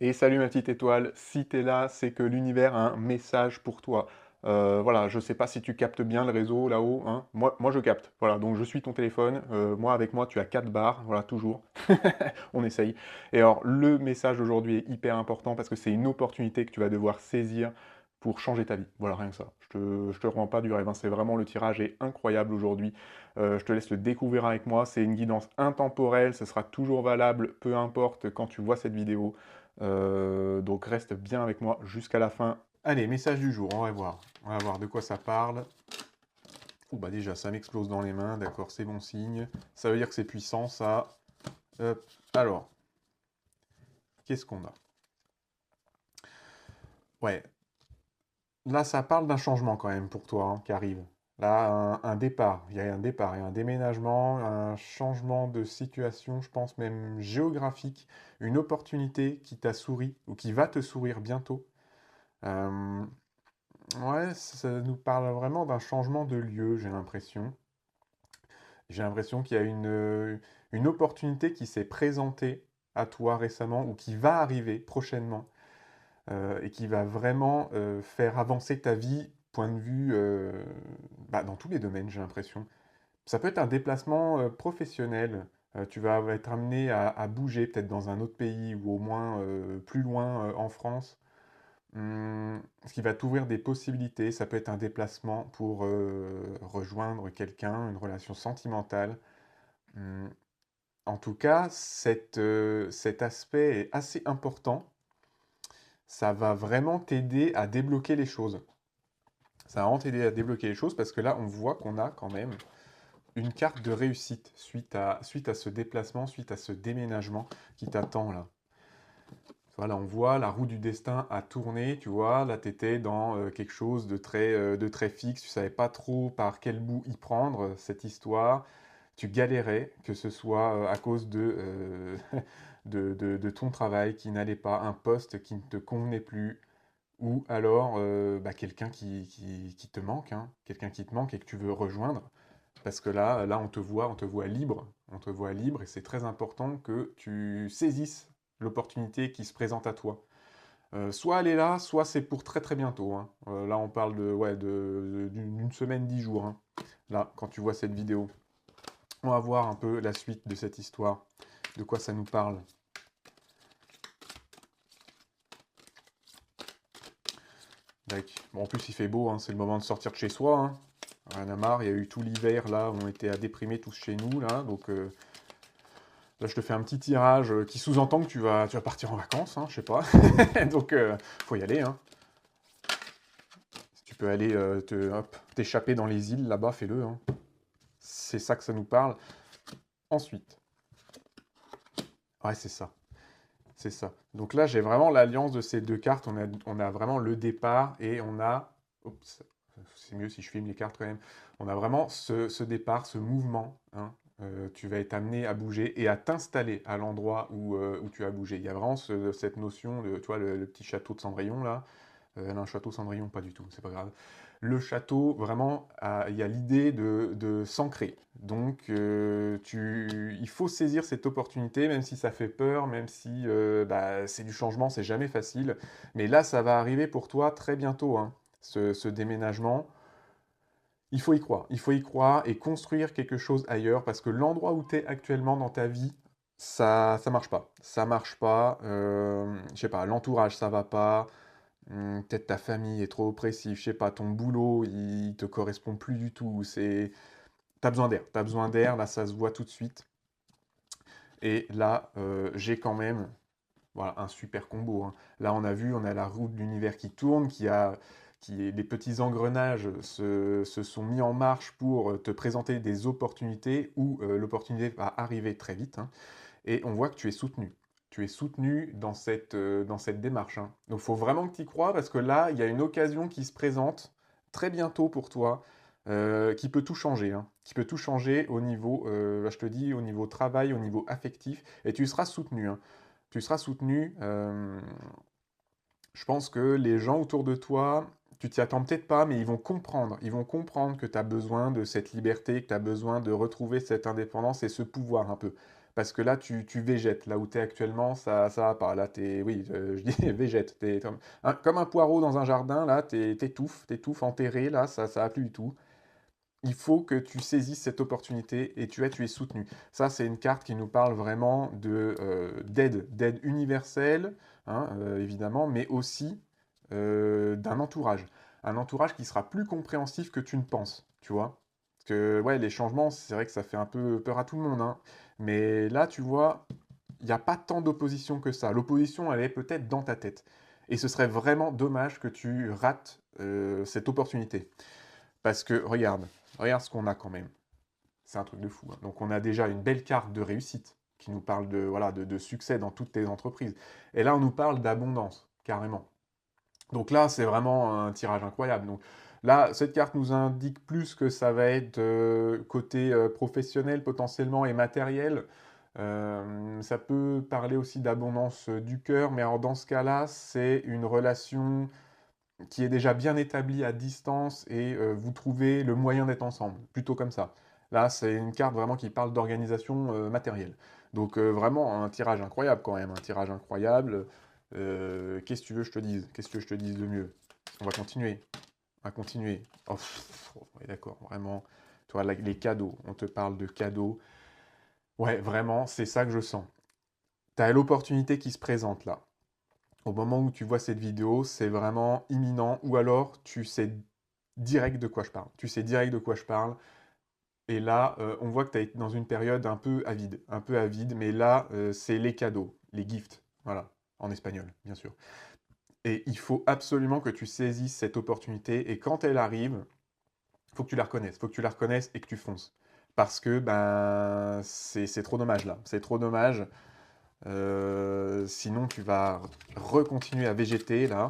Et salut ma petite étoile, si t'es là, c'est que l'univers a un message pour toi. Voilà, je sais pas si tu captes bien le réseau là-haut, hein. Moi je capte. Voilà, donc je suis ton téléphone. Moi avec moi tu as 4 barres, voilà, toujours. On essaye. Et alors le message d'aujourd'hui est hyper important parce que c'est une opportunité que tu vas devoir saisir pour changer ta vie. Voilà, rien que ça. Je te rends pas du rêve, hein. C'est vraiment, le tirage est incroyable aujourd'hui. Je te laisse le découvrir avec moi. C'est une guidance intemporelle, ce sera toujours valable, peu importe quand tu vois cette vidéo. Donc reste bien avec moi jusqu'à la fin. Allez, message du jour, on va voir. On va voir de quoi ça parle. Oh bah déjà, ça m'explose dans les mains, d'accord, c'est bon signe. Ça veut dire que c'est puissant, ça. Hop. Alors, qu'est-ce qu'on a? Ouais, là ça parle d'un changement quand même pour toi, hein, qui arrive. Là, un départ, il y a un départ, il y a un déménagement, un changement de situation, je pense même géographique, une opportunité qui t'a souri ou qui va te sourire bientôt. Euh, Ouais, ça nous parle vraiment d'un changement de lieu, j'ai l'impression. J'ai l'impression qu'il y a une opportunité qui s'est présentée à toi récemment ou qui va arriver prochainement et qui va vraiment faire avancer ta vie, point de vue, bah, dans tous les domaines, j'ai l'impression. Ça peut être un déplacement professionnel. Tu vas être amené à bouger peut-être dans un autre pays ou au moins plus loin en France. Ce qui va t'ouvrir des possibilités, ça peut être un déplacement pour rejoindre quelqu'un, une relation sentimentale. Hum, En tout cas, cet aspect est assez important. Ça va vraiment t'aider à débloquer les choses. Ça va vraiment t'aider à débloquer les choses parce que là, on voit qu'on a quand même une carte de réussite suite à ce déplacement, suite à ce déménagement qui t'attend là. Voilà, on voit la roue du destin a tourné, tu vois, là tu étais dans quelque chose de très fixe, tu savais pas trop par quel bout y prendre cette histoire, tu galérais, que ce soit à cause de ton travail qui n'allait pas, un poste qui ne te convenait plus, ou alors bah, quelqu'un qui te manque, hein, quelqu'un qui te manque et que tu veux rejoindre, parce que là on te voit libre, on te voit libre et c'est très important que tu saisisses l'opportunité qui se présente à toi. Soit elle est là, soit c'est pour très très bientôt, hein. Là, on parle ouais, d'une semaine, 10 jours, hein. Là, quand tu vois cette vidéo. On va voir un peu la suite de cette histoire, de quoi ça nous parle. Bon, en plus, il fait beau, hein, c'est le moment de sortir de chez soi, hein. Rien à marre, il y a eu tout l'hiver, là, on était à déprimer tous chez nous, là. Donc là, je te fais un petit tirage qui sous-entend que tu vas partir en vacances, hein, je sais pas. Donc, faut y aller, hein. Si tu peux aller hop, t'échapper dans les îles là-bas, fais-le, hein. C'est ça que ça nous parle. Ensuite, ouais, c'est ça. C'est ça. Donc là, j'ai vraiment l'alliance de ces deux cartes. On a vraiment le départ et on a. Oups, c'est mieux si je filme les cartes quand même. On a vraiment ce départ, ce mouvement, hein. Tu vas être amené à bouger et à t'installer à l'endroit où tu as bougé. Il y a vraiment cette notion de, tu vois, le petit château de Cendrillon là. Non, château Cendrillon, pas du tout, c'est pas grave. Le château, vraiment, il y a l'idée de s'ancrer. Donc, il faut saisir cette opportunité, même si ça fait peur, même si bah, c'est du changement, c'est jamais facile. Mais là, ça va arriver pour toi très bientôt, hein, ce déménagement. Il faut y croire et construire quelque chose ailleurs, parce que l'endroit où tu es actuellement dans ta vie, ça marche pas. Ça marche pas. Je sais pas, l'entourage, ça va pas. Peut-être ta famille est trop oppressive, je sais pas, ton boulot, il te correspond plus du tout. T'as besoin d'air, là ça se voit tout de suite. Et là, j'ai quand même, voilà, un super combo, hein. Là, on a la roue de l'univers qui tourne, les petits engrenages se sont mis en marche pour te présenter des opportunités où l'opportunité va arriver très vite, hein. Et on voit que tu es soutenu. Tu es soutenu dans cette démarche, hein. Donc il faut vraiment que tu y crois parce que là, il y a une occasion qui se présente très bientôt pour toi, qui peut tout changer, hein. Qui peut tout changer au niveau, je te dis, au niveau travail, au niveau affectif, et tu seras soutenu, hein. Tu seras soutenu. Je pense que les gens autour de toi, tu t'y attends peut-être pas, mais ils vont comprendre. Ils vont comprendre que tu as besoin de cette liberté, que tu as besoin de retrouver cette indépendance et ce pouvoir un peu. Parce que là, tu végètes. Là où tu es actuellement, ça va pas. Là, oui, je dis végète. T'es comme un poireau dans un jardin. Là, t'étouffes, enterré. Là, ça va plus du tout. Il faut que tu saisisses cette opportunité et tu es soutenu. Ça, c'est une carte qui nous parle vraiment d'aide universelle, hein, évidemment, mais aussi d'un entourage. Un entourage qui sera plus compréhensif que tu ne penses, tu vois. Parce que, ouais, les changements, c'est vrai que ça fait un peu peur à tout le monde, hein. Mais là, tu vois, il n'y a pas tant d'opposition que ça. L'opposition, elle est peut-être dans ta tête. Et ce serait vraiment dommage que tu rates cette opportunité. Parce que, regarde ce qu'on a quand même. C'est un truc de fou, hein. Donc on a déjà une belle carte de réussite qui nous parle voilà, de succès dans toutes tes entreprises. Et là, on nous parle d'abondance, carrément. Donc là, c'est vraiment un tirage incroyable. Donc là, cette carte nous indique plus que ça va être côté professionnel potentiellement et matériel. Ça peut parler aussi d'abondance du cœur, mais alors dans ce cas-là, c'est une relation qui est déjà bien établie à distance et vous trouvez le moyen d'être ensemble, plutôt comme ça. Là, c'est une carte vraiment qui parle d'organisation matérielle. Donc vraiment un tirage incroyable quand même, un tirage incroyable. Qu'est-ce que tu veux que je te dise? Qu'est-ce que je te dise de mieux? On va continuer. On va continuer. Oh, ouais, d'accord, vraiment. Toi, les cadeaux, on te parle de cadeaux. Ouais, vraiment, c'est ça que je sens. Tu as l'opportunité qui se présente là. Au moment où tu vois cette vidéo, c'est vraiment imminent, ou alors tu sais direct de quoi je parle. Tu sais direct de quoi je parle. Et là, on voit que tu es dans une période un peu avide, mais là, c'est les cadeaux, les gifts, voilà, en espagnol, bien sûr. Et il faut absolument que tu saisisses cette opportunité, et quand elle arrive, il faut que tu la reconnaisses, il faut que tu la reconnaisses et que tu fonces. Parce que ben, c'est trop dommage là, c'est trop dommage. Sinon, tu vas recontinuer à végéter là.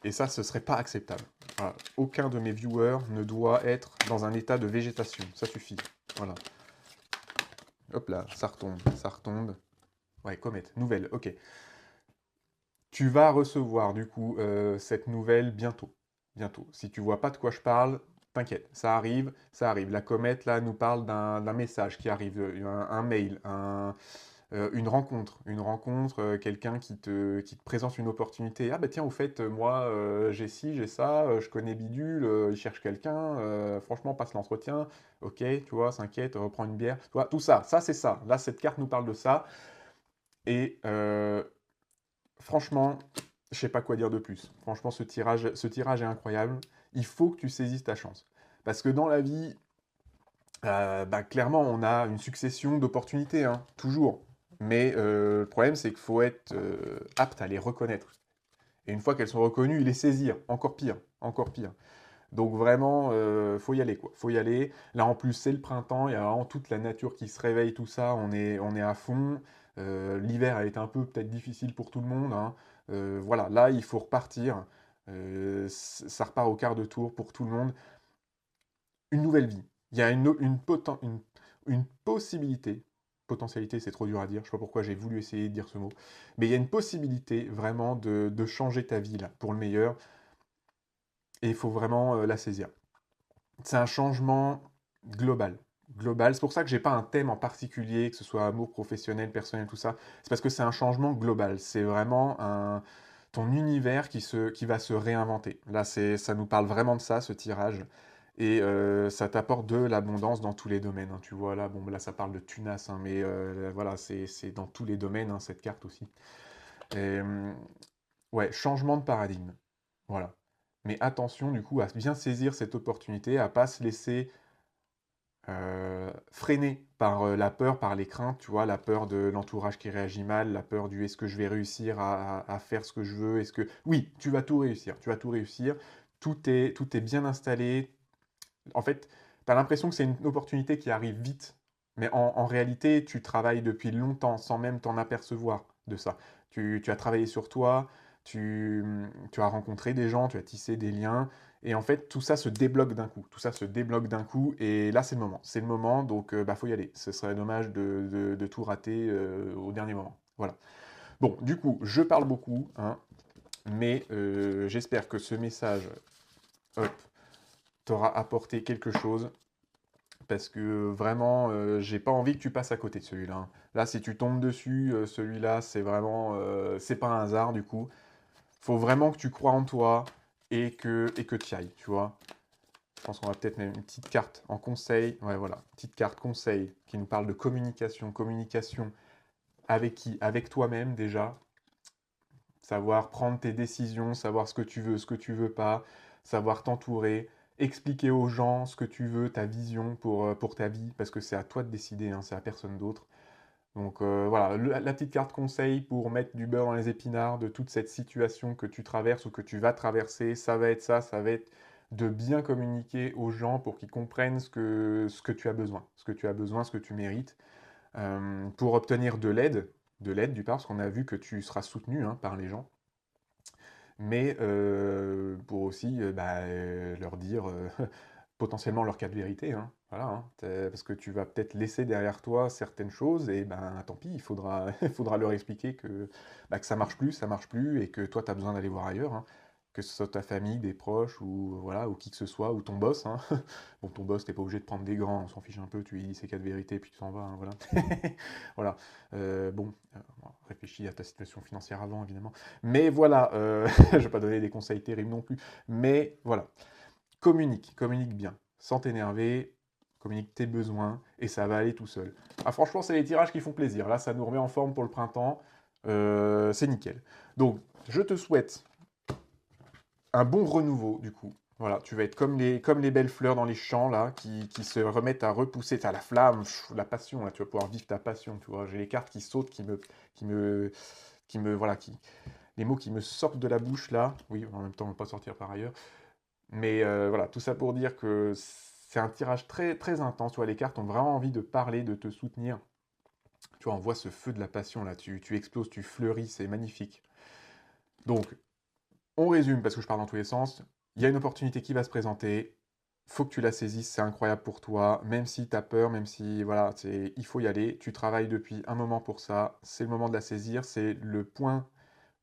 Et ça, ce serait pas acceptable. Voilà. Aucun de mes viewers ne doit être dans un état de végétation. Ça suffit. Voilà. Hop là, ça retombe, ça retombe. Ouais, comète, nouvelle, ok. Tu vas recevoir du coup cette nouvelle bientôt. Bientôt. Si tu vois pas de quoi je parle, t'inquiète, ça arrive, ça arrive. La comète là nous parle d'un message qui arrive, un mail, une rencontre, quelqu'un qui te présente une opportunité. Ah bah tiens, au fait, moi, j'ai ci, j'ai ça, je connais Bidule, il cherche quelqu'un, franchement, passe l'entretien, ok, tu vois, s'inquiète, reprend une bière. Tu vois, tout ça, ça c'est ça. Là, cette carte nous parle de ça. Et franchement, je sais pas quoi dire de plus. Franchement, ce tirage est incroyable. Il faut que tu saisisses ta chance. Parce que dans la vie, bah, clairement, on a une succession d'opportunités, hein, toujours. Mais le problème, c'est qu'il faut être apte à les reconnaître. Et une fois qu'elles sont reconnues, les saisir. Encore pire, encore pire. Donc vraiment, faut y aller, quoi. Faut y aller. Là, en plus, c'est le printemps. Il y a vraiment toute la nature qui se réveille, tout ça. On est à fond. L'hiver a été un peu peut-être difficile pour tout le monde, hein. Voilà, là, il faut repartir. Ça repart au quart de tour pour tout le monde. Une nouvelle vie. Il y a une possibilité, potentialité c'est trop dur à dire, je sais pas pourquoi j'ai voulu essayer de dire ce mot, mais il y a une possibilité vraiment de changer ta vie là, pour le meilleur, et il faut vraiment la saisir. C'est un changement global. Global. C'est pour ça que j'ai pas un thème en particulier, que ce soit amour professionnel, personnel, tout ça. C'est parce que c'est un changement global. C'est vraiment ton univers qui va se réinventer. Là, ça nous parle vraiment de ça, ce tirage. Et ça t'apporte de l'abondance dans tous les domaines, hein. Tu vois, là, bon, là, ça parle de tunas, hein, mais voilà, c'est dans tous les domaines, hein, cette carte aussi. Et, ouais, changement de paradigme. Voilà. Mais attention, du coup, à bien saisir cette opportunité, à pas se laisser freiner par la peur, par les craintes, tu vois, la peur de l'entourage qui réagit mal, la peur du est-ce que je vais réussir à faire ce que je veux, est-ce que... Oui, tu vas tout réussir, tu vas tout réussir, tout est bien installé. En fait, tu as l'impression que c'est une opportunité qui arrive vite, mais en réalité, tu travailles depuis longtemps sans même t'en apercevoir de ça. Tu as travaillé sur toi, tu as rencontré des gens, tu as tissé des liens, et en fait, tout ça se débloque d'un coup. Tout ça se débloque d'un coup, et là, c'est le moment. C'est le moment, donc bah, faut y aller. Ce serait dommage de tout rater au dernier moment. Voilà. Bon, du coup, je parle beaucoup, hein, mais j'espère que ce message, hop, t'aura apporté quelque chose. parce que vraiment, j'ai pas envie que tu passes à côté de celui-là, hein. Là, si tu tombes dessus, celui-là, c'est vraiment, c'est pas un hasard du coup. Faut vraiment que tu crois en toi et que tu y ailles, tu vois. Je pense qu'on va peut-être mettre une petite carte en conseil. Ouais, voilà, petite carte conseil qui nous parle de communication. Communication avec qui? Avec toi-même déjà. Savoir prendre tes décisions, savoir ce que tu veux pas, savoir t'entourer, expliquer aux gens ce que tu veux, ta vision pour ta vie, parce que c'est à toi de décider, hein, c'est à personne d'autre. Donc voilà, la petite carte conseil pour mettre du beurre dans les épinards de toute cette situation que tu traverses ou que tu vas traverser, ça va être ça, ça va être de bien communiquer aux gens pour qu'ils comprennent ce que tu as besoin, ce que tu as besoin, ce que tu mérites, pour obtenir de l'aide du part, parce qu'on a vu que tu seras soutenu, hein, par les gens, mais pour aussi leur dire potentiellement leur cas de vérité, hein. Voilà, hein. Parce que tu vas peut-être laisser derrière toi certaines choses, et ben tant pis, il faudra, il faudra leur expliquer que ça marche plus, et que toi, tu as besoin d'aller voir ailleurs, hein. Que ce soit ta famille, des proches, ou, voilà, ou qui que ce soit, ou ton boss, hein. Bon, ton boss, t'es pas obligé de prendre des grands, on s'en fiche un peu, tu lui dis ses cas de vérité, puis tu t'en vas, hein, voilà. Voilà. Bon, réfléchis à ta situation financière avant, évidemment. Mais voilà, je vais pas donner des conseils terribles non plus. Mais voilà, communique bien, sans t'énerver, communique tes besoins, et ça va aller tout seul. Ah, franchement, c'est les tirages qui font plaisir. Là, ça nous remet en forme pour le printemps. C'est nickel. Donc, je te souhaite un bon renouveau, du coup. Voilà, tu vas être comme les belles fleurs dans les champs, là, qui se remettent à repousser. Tu as la flamme, la passion, là, tu vas pouvoir vivre ta passion, tu vois. J'ai les cartes qui sautent, qui me, voilà, les mots qui me sortent de la bouche, là. Oui, en même temps, on ne va pas sortir par ailleurs. Mais voilà, tout ça pour dire que c'est un tirage très, très intense. Tu vois, les cartes ont vraiment envie de parler, de te soutenir. Tu vois, on voit ce feu de la passion, là. Tu exploses, tu fleuris, c'est magnifique. Donc, on résume parce que je pars dans tous les sens. Il y a une opportunité qui va se présenter. Faut que tu la saisisses, c'est incroyable pour toi. Même si tu as peur, même si voilà, il faut y aller. Tu travailles depuis un moment pour ça. C'est le moment de la saisir. C'est le point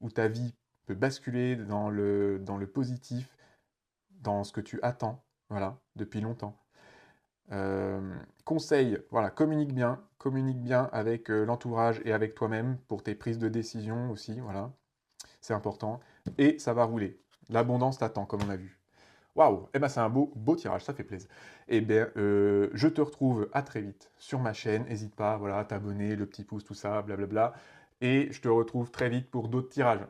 où ta vie peut basculer dans le positif, dans ce que tu attends, voilà, depuis longtemps. Conseil, voilà, communique bien avec l'entourage et avec toi-même pour tes prises de décision aussi, voilà, c'est important. Et ça va rouler. L'abondance t'attend, comme on a vu. Waouh, eh ben c'est un beau tirage, ça fait plaisir. Eh bien, je te retrouve à très vite sur ma chaîne. N'hésite pas, voilà, à t'abonner, le petit pouce, tout ça, blablabla. Et je te retrouve très vite pour d'autres tirages.